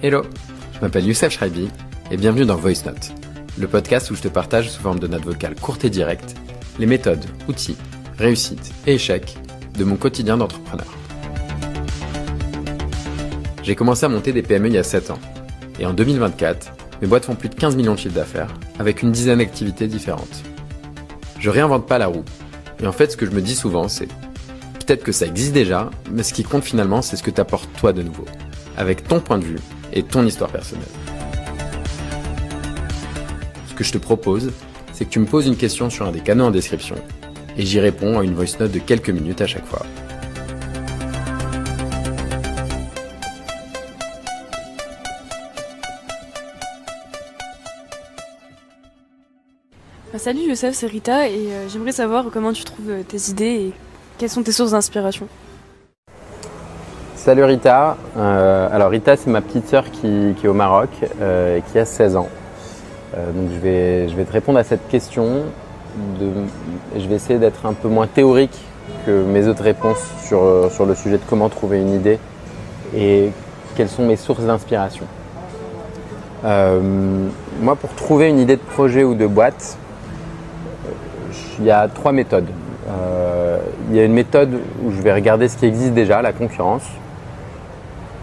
Hello, je m'appelle Youssef Chreibi et bienvenue dans Voice Note, le podcast où je te partage sous forme de notes vocales courtes et directes les méthodes, outils, réussites et échecs de mon quotidien d'entrepreneur. J'ai commencé à monter des PME il y a 7 ans et en 2024, mes boîtes font plus de 15 millions de chiffres d'affaires avec une dizaine d'activités différentes. Je réinvente pas la roue et en fait ce que je me dis souvent c'est peut-être que ça existe déjà, mais ce qui compte finalement c'est ce que t'apportes toi de nouveau, avec ton point de vue et ton histoire personnelle. Ce que je te propose, c'est que tu me poses une question sur un des canaux en description et j'y réponds à une voice note de quelques minutes à chaque fois. Salut Youssef, c'est Rita et j'aimerais savoir comment tu trouves tes idées et quelles sont tes sources d'inspiration. Salut Rita, alors Rita c'est ma petite sœur qui est au Maroc et qui a 16 ans. Donc je vais te répondre à cette question, je vais essayer d'être un peu moins théorique que mes autres réponses sur le sujet de comment trouver une idée et quelles sont mes sources d'inspiration. Moi pour trouver une idée de projet ou de boîte, il y a 3 méthodes. Il y a une méthode où je vais regarder ce qui existe déjà, la concurrence.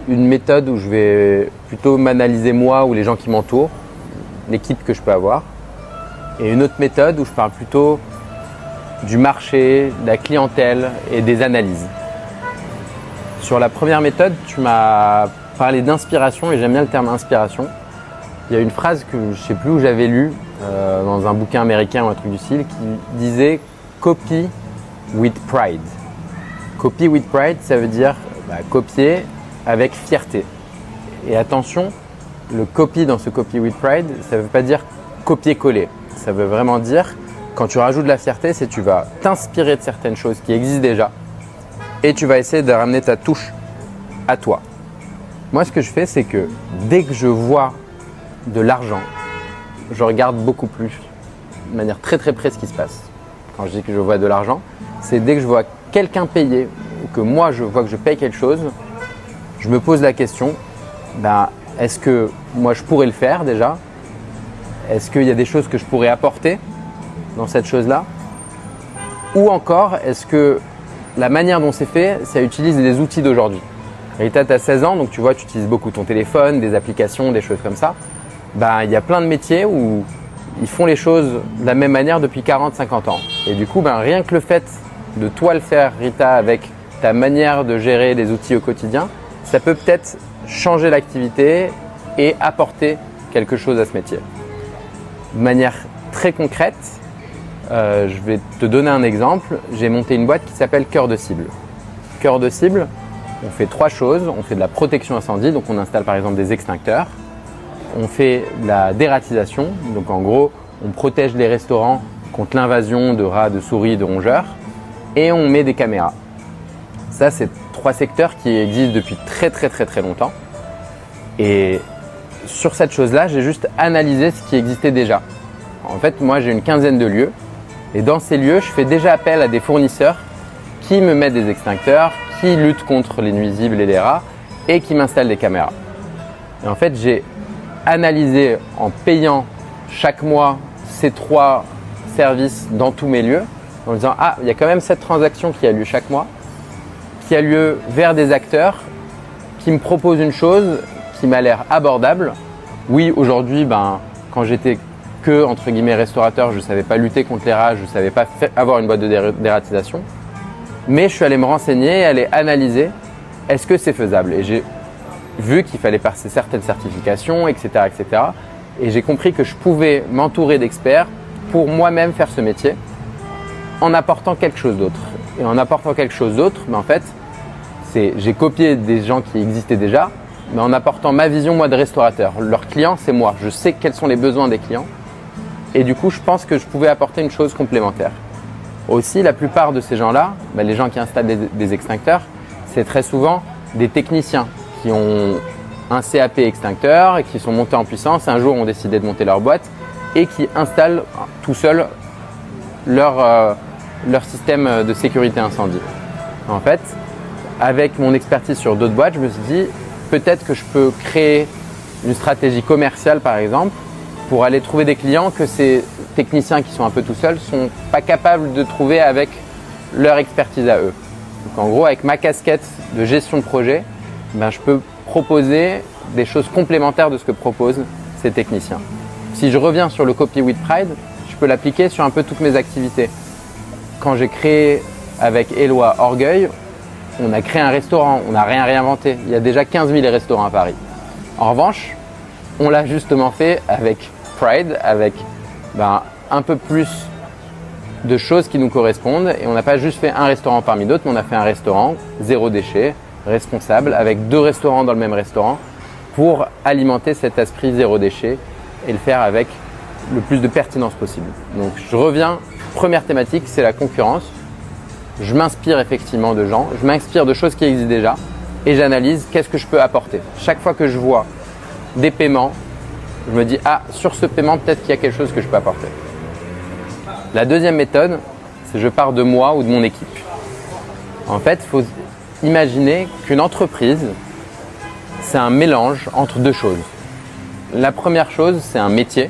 Une méthode où je vais plutôt m'analyser moi ou les gens qui m'entourent, l'équipe que je peux avoir. Et une autre méthode où je parle plutôt du marché, de la clientèle et des analyses. Sur la première méthode, tu m'as parlé d'inspiration et j'aime bien le terme inspiration. Il y a une phrase que je ne sais plus où j'avais lue dans un bouquin américain ou un truc du style qui disait « Copy with pride ». Copy with pride, ça veut dire copier avec fierté. Et attention, le copy dans ce copy with pride, ça ne veut pas dire copier-coller. Ça veut vraiment dire, quand tu rajoutes de la fierté, c'est que tu vas t'inspirer de certaines choses qui existent déjà et tu vas essayer de ramener ta touche à toi. Moi, ce que je fais, c'est que dès que je vois de l'argent, je regarde beaucoup plus, de manière très très près ce qui se passe. Quand je dis que je vois de l'argent, c'est dès que je vois quelqu'un payer ou que moi je vois que je paye quelque chose, je me pose la question, est-ce que moi je pourrais le faire déjà? Est-ce qu'il y a des choses que je pourrais apporter dans cette chose-là? Ou encore, est-ce que la manière dont c'est fait, ça utilise les outils d'aujourd'hui? Rita, tu as 16 ans, donc tu vois, tu utilises beaucoup ton téléphone, des applications, des choses comme ça. Il y a plein de métiers où ils font les choses de la même manière depuis 40-50 ans. Et du coup, rien que le fait de toi le faire, Rita, avec ta manière de gérer les outils au quotidien, ça peut peut-être changer l'activité et apporter quelque chose à ce métier. De manière très concrète, je vais te donner un exemple. J'ai monté une boîte qui s'appelle Cœur de Cible. Cœur de Cible, on fait 3 choses. On fait de la protection incendie, donc on installe par exemple des extincteurs. On fait de la dératisation, donc en gros, on protège les restaurants contre l'invasion de rats, de souris, de rongeurs. Et on met des caméras. Ça, c'est 3 secteurs qui existent depuis très très très très longtemps. Et sur cette chose-là, j'ai juste analysé ce qui existait déjà. En fait, moi, j'ai une 15aine de lieux. Et dans ces lieux, je fais déjà appel à des fournisseurs qui me mettent des extincteurs, qui luttent contre les nuisibles et les rats et qui m'installent des caméras. Et en fait, j'ai analysé en payant chaque mois ces 3 services dans tous mes lieux, en me disant « il y a quand même cette transaction qui a lieu chaque mois, qui a lieu vers des acteurs qui me proposent une chose qui m'a l'air abordable. Oui, aujourd'hui, quand j'étais que, entre guillemets, restaurateur, je ne savais pas lutter contre les rats, je ne savais pas avoir une boîte de dératisation. Mais je suis allé me renseigner, aller analyser, est-ce que c'est faisable? Et j'ai vu qu'il fallait passer certaines certifications, etc., etc. Et j'ai compris que je pouvais m'entourer d'experts pour moi-même faire ce métier en apportant quelque chose d'autre. Et en apportant quelque chose d'autre, en fait, j'ai copié des gens qui existaient déjà, mais en apportant ma vision, moi, de restaurateur. Leur client, c'est moi. Je sais quels sont les besoins des clients. Et du coup, je pense que je pouvais apporter une chose complémentaire. Aussi, la plupart de ces gens-là, les gens qui installent des extincteurs, c'est très souvent des techniciens qui ont un CAP extincteur et qui sont montés en puissance. Un jour, ont décidé de monter leur boîte et qui installent tout seuls leur système de sécurité incendie. En fait, avec mon expertise sur d'autres boîtes, je me suis dit peut-être que je peux créer une stratégie commerciale par exemple pour aller trouver des clients que ces techniciens qui sont un peu tout seuls sont pas capables de trouver avec leur expertise à eux. Donc en gros, avec ma casquette de gestion de projet, je peux proposer des choses complémentaires de ce que proposent ces techniciens. Si je reviens sur le Copy with Pride, je peux l'appliquer sur un peu toutes mes activités. Quand j'ai créé avec Éloi Orgueil, on a créé un restaurant, on n'a rien réinventé. Il y a déjà 15 000 restaurants à Paris. En revanche, on l'a justement fait avec Pride, avec un peu plus de choses qui nous correspondent. Et on n'a pas juste fait un restaurant parmi d'autres, mais on a fait un restaurant zéro déchet, responsable, avec 2 restaurants dans le même restaurant pour alimenter cet esprit zéro déchet et le faire avec le plus de pertinence possible. Donc je reviens, première thématique, c'est la concurrence. Je m'inspire effectivement de gens, je m'inspire de choses qui existent déjà et j'analyse qu'est-ce que je peux apporter. Chaque fois que je vois des paiements, je me dis sur ce paiement peut-être qu'il y a quelque chose que je peux apporter. La deuxième méthode, c'est je pars de moi ou de mon équipe. En fait, il faut imaginer qu'une entreprise, c'est un mélange entre 2 choses. La première chose, c'est un métier.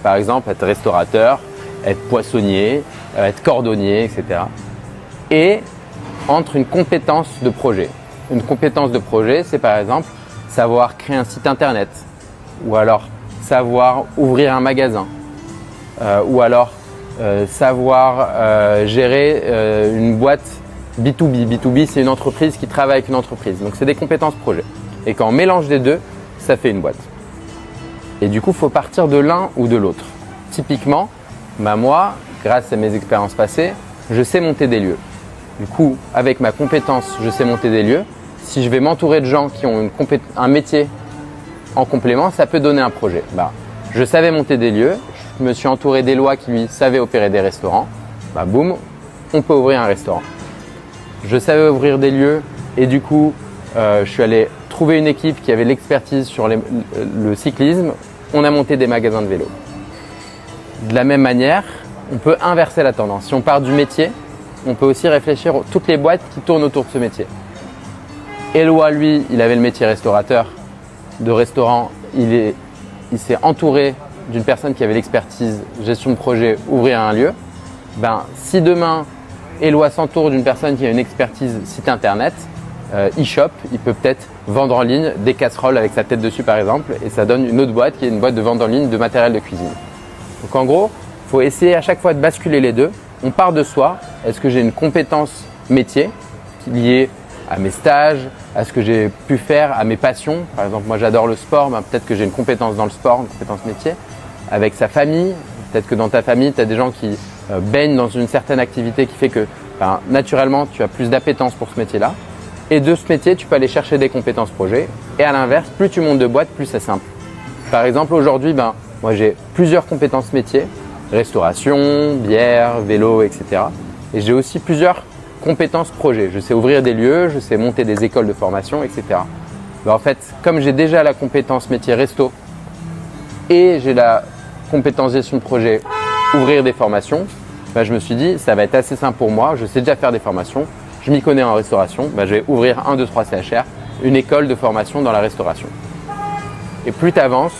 Par exemple, être restaurateur, être poissonnier, être cordonnier, etc. Et entre une compétence de projet. Une compétence de projet, c'est par exemple savoir créer un site internet, ou alors savoir ouvrir un magasin, ou alors savoir gérer une boîte B2B. B2B, c'est une entreprise qui travaille avec une entreprise. Donc, c'est des compétences projet. Et quand on mélange les deux, ça fait une boîte. Et du coup, il faut partir de l'un ou de l'autre. Typiquement, moi, grâce à mes expériences passées, je sais monter des lieux. Du coup, avec ma compétence, je sais monter des lieux. Si je vais m'entourer de gens qui ont un métier en complément, ça peut donner un projet. Je savais monter des lieux, je me suis entouré d'Éloi qui lui savait opérer des restaurants. Boum, on peut ouvrir un restaurant. Je savais ouvrir des lieux et du coup, je suis allé trouver une équipe qui avait l'expertise sur le cyclisme. On a monté des magasins de vélo. De la même manière, on peut inverser la tendance. Si on part du métier, on peut aussi réfléchir à toutes les boîtes qui tournent autour de ce métier. Éloi, lui, il avait le métier restaurateur de restaurant. Il s'est entouré d'une personne qui avait l'expertise gestion de projet, ouvrir un lieu. Si demain, Éloi s'entoure d'une personne qui a une expertise site internet, e-shop, il peut peut-être vendre en ligne des casseroles avec sa tête dessus par exemple, et ça donne une autre boîte qui est une boîte de vente en ligne de matériel de cuisine. Donc en gros, il faut essayer à chaque fois de basculer les deux. On part de soi. Est-ce que j'ai une compétence métier liée à mes stages, à ce que j'ai pu faire, à mes passions? Par exemple, moi j'adore le sport, peut-être que j'ai une compétence dans le sport, une compétence métier. Avec sa famille, peut-être que dans ta famille, tu as des gens qui baignent dans une certaine activité qui fait que naturellement, tu as plus d'appétence pour ce métier-là. Et de ce métier, tu peux aller chercher des compétences projet. Et à l'inverse, plus tu montes de boîte, plus c'est simple. Par exemple, aujourd'hui, moi j'ai plusieurs compétences métiers, restauration, bière, vélo, etc. Et j'ai aussi plusieurs compétences projet. Je sais ouvrir des lieux, je sais monter des écoles de formation, etc. En fait, comme j'ai déjà la compétence métier resto et j'ai la compétence gestion de projet, ouvrir des formations, je me suis dit, ça va être assez simple pour moi. Je sais déjà faire des formations. Je m'y connais en restauration, je vais ouvrir 1, 2, 3 CHR, une école de formation dans la restauration. Et plus tu avances,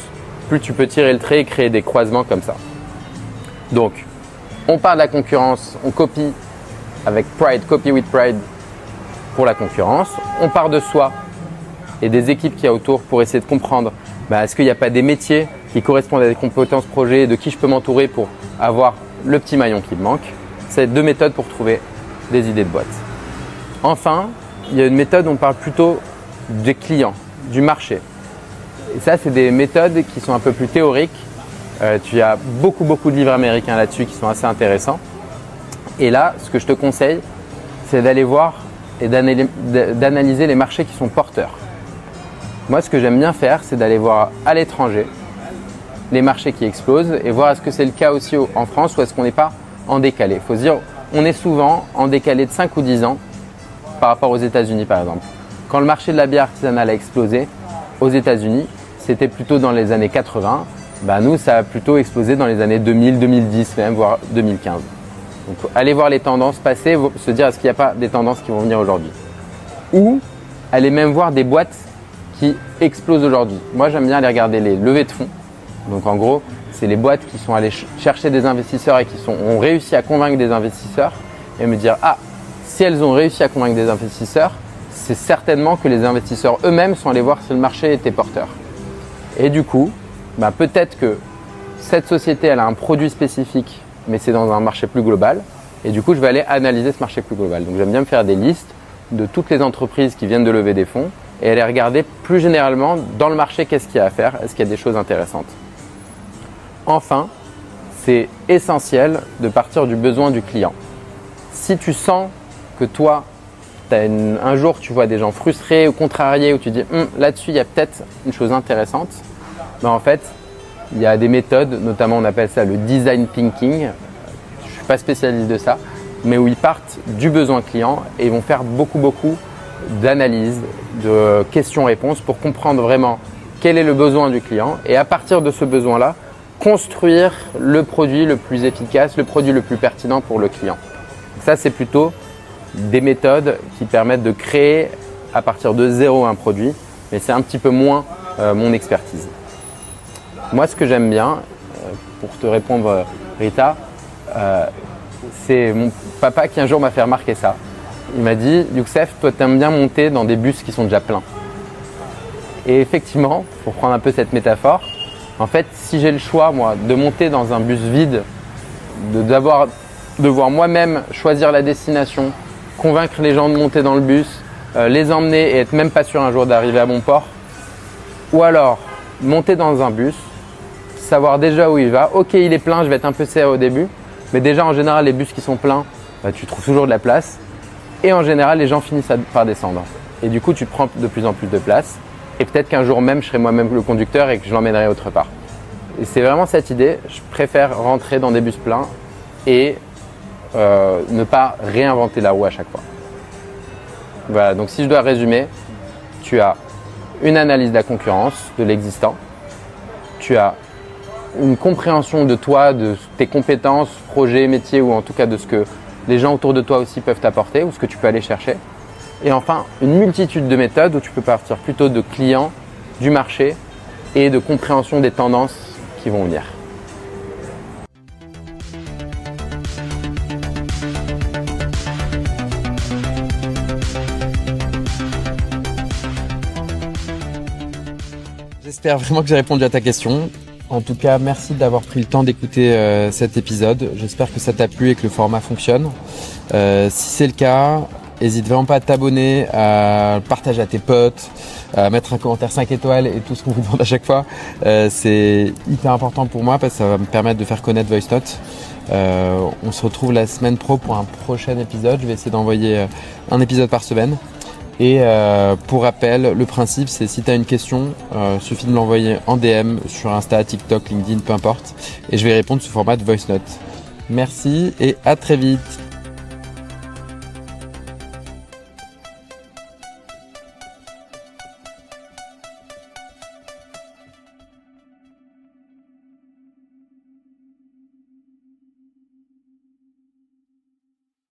plus tu peux tirer le trait et créer des croisements comme ça. Donc, on part de la concurrence, on copie avec Pride, Copy with Pride pour la concurrence. On part de soi et des équipes qu'il y a autour pour essayer de comprendre est-ce qu'il n'y a pas des métiers qui correspondent à des compétences projet, de qui je peux m'entourer pour avoir le petit maillon qui me manque. C'est 2 méthodes pour trouver des idées de boîte. Enfin, il y a une méthode où on parle plutôt des clients, du marché. Et ça, c'est des méthodes qui sont un peu plus théoriques. Tu as beaucoup de livres américains là-dessus qui sont assez intéressants. Et là, ce que je te conseille, c'est d'aller voir et d'analyser les marchés qui sont porteurs. Moi, ce que j'aime bien faire, c'est d'aller voir à l'étranger les marchés qui explosent et voir est-ce que c'est le cas aussi en France ou est-ce qu'on n'est pas en décalé. Il faut se dire, on est souvent en décalé de 5 ou 10 ans par rapport aux États-Unis par exemple. Quand le marché de la bière artisanale a explosé aux États-Unis, c'était plutôt dans les années 80. Nous, ça a plutôt explosé dans les années 2000, 2010 même, voire 2015. Donc, aller voir les tendances passées, se dire est-ce qu'il n'y a pas des tendances qui vont venir aujourd'hui. Ou aller même voir des boîtes qui explosent aujourd'hui. Moi, j'aime bien aller regarder les levées de fonds. Donc en gros, c'est les boîtes qui sont allées chercher des investisseurs et qui ont réussi à convaincre des investisseurs et me dire « Ah, si elles ont réussi à convaincre des investisseurs, c'est certainement que les investisseurs eux-mêmes sont allés voir si le marché était porteur. » Et du coup, peut-être que cette société, elle a un produit spécifique, mais c'est dans un marché plus global. Et du coup, je vais aller analyser ce marché plus global. Donc j'aime bien me faire des listes de toutes les entreprises qui viennent de lever des fonds et aller regarder plus généralement dans le marché qu'est-ce qu'il y a à faire, est-ce qu'il y a des choses intéressantes. Enfin, c'est essentiel de partir du besoin du client. Si tu sens que toi, un jour tu vois des gens frustrés ou contrariés, où tu dis là-dessus il y a peut-être une chose intéressante, en fait, il y a des méthodes, notamment on appelle ça le design thinking. Je ne suis pas spécialiste de ça, mais où ils partent du besoin client et ils vont faire beaucoup d'analyses, de questions-réponses pour comprendre vraiment quel est le besoin du client et à partir de ce besoin-là, construire le produit le plus efficace, le produit le plus pertinent pour le client. Ça, c'est plutôt des méthodes qui permettent de créer à partir de zéro un produit, mais c'est un petit peu moins mon expertise. Moi, ce que j'aime bien, pour te répondre Rita, c'est mon papa qui un jour m'a fait remarquer ça. Il m'a dit « Youssef, toi tu aimes bien monter dans des bus qui sont déjà pleins. » Et effectivement, pour prendre un peu cette métaphore, en fait, si j'ai le choix, moi, de monter dans un bus vide, de devoir moi-même choisir la destination, convaincre les gens de monter dans le bus, les emmener et être même pas sûr un jour d'arriver à mon port, ou alors monter dans un bus, savoir déjà où il va. Ok, il est plein, je vais être un peu serré au début, mais déjà en général, les bus qui sont pleins, tu trouves toujours de la place. Et en général, les gens finissent par descendre. Et du coup, tu te prends de plus en plus de place. Et peut-être qu'un jour même, je serai moi-même le conducteur et que je l'emmènerai autre part. Et c'est vraiment cette idée. Je préfère rentrer dans des bus pleins et ne pas réinventer la roue à chaque fois. Voilà, donc si je dois résumer, tu as une analyse de la concurrence, de l'existant. Tu as une compréhension de toi, de tes compétences, projets, métiers ou en tout cas de ce que les gens autour de toi aussi peuvent t'apporter ou ce que tu peux aller chercher. Et enfin, une multitude de méthodes où tu peux partir plutôt de clients, du marché et de compréhension des tendances qui vont venir. J'espère vraiment que j'ai répondu à ta question. En tout cas, merci d'avoir pris le temps d'écouter cet épisode. J'espère que ça t'a plu et que le format fonctionne. Si c'est le cas, n'hésite vraiment pas à t'abonner, à le partager à tes potes, à mettre un commentaire 5 étoiles et tout ce qu'on vous demande à chaque fois. C'est hyper important pour moi parce que ça va me permettre de faire connaître VoiceNote. On se retrouve la semaine pro pour un prochain épisode. Je vais essayer d'envoyer un épisode par semaine. Et pour rappel, le principe c'est si tu as une question, suffit de me l'envoyer en DM sur Insta, TikTok, LinkedIn, peu importe. Et je vais répondre sous format de VoiceNote. Merci et à très vite.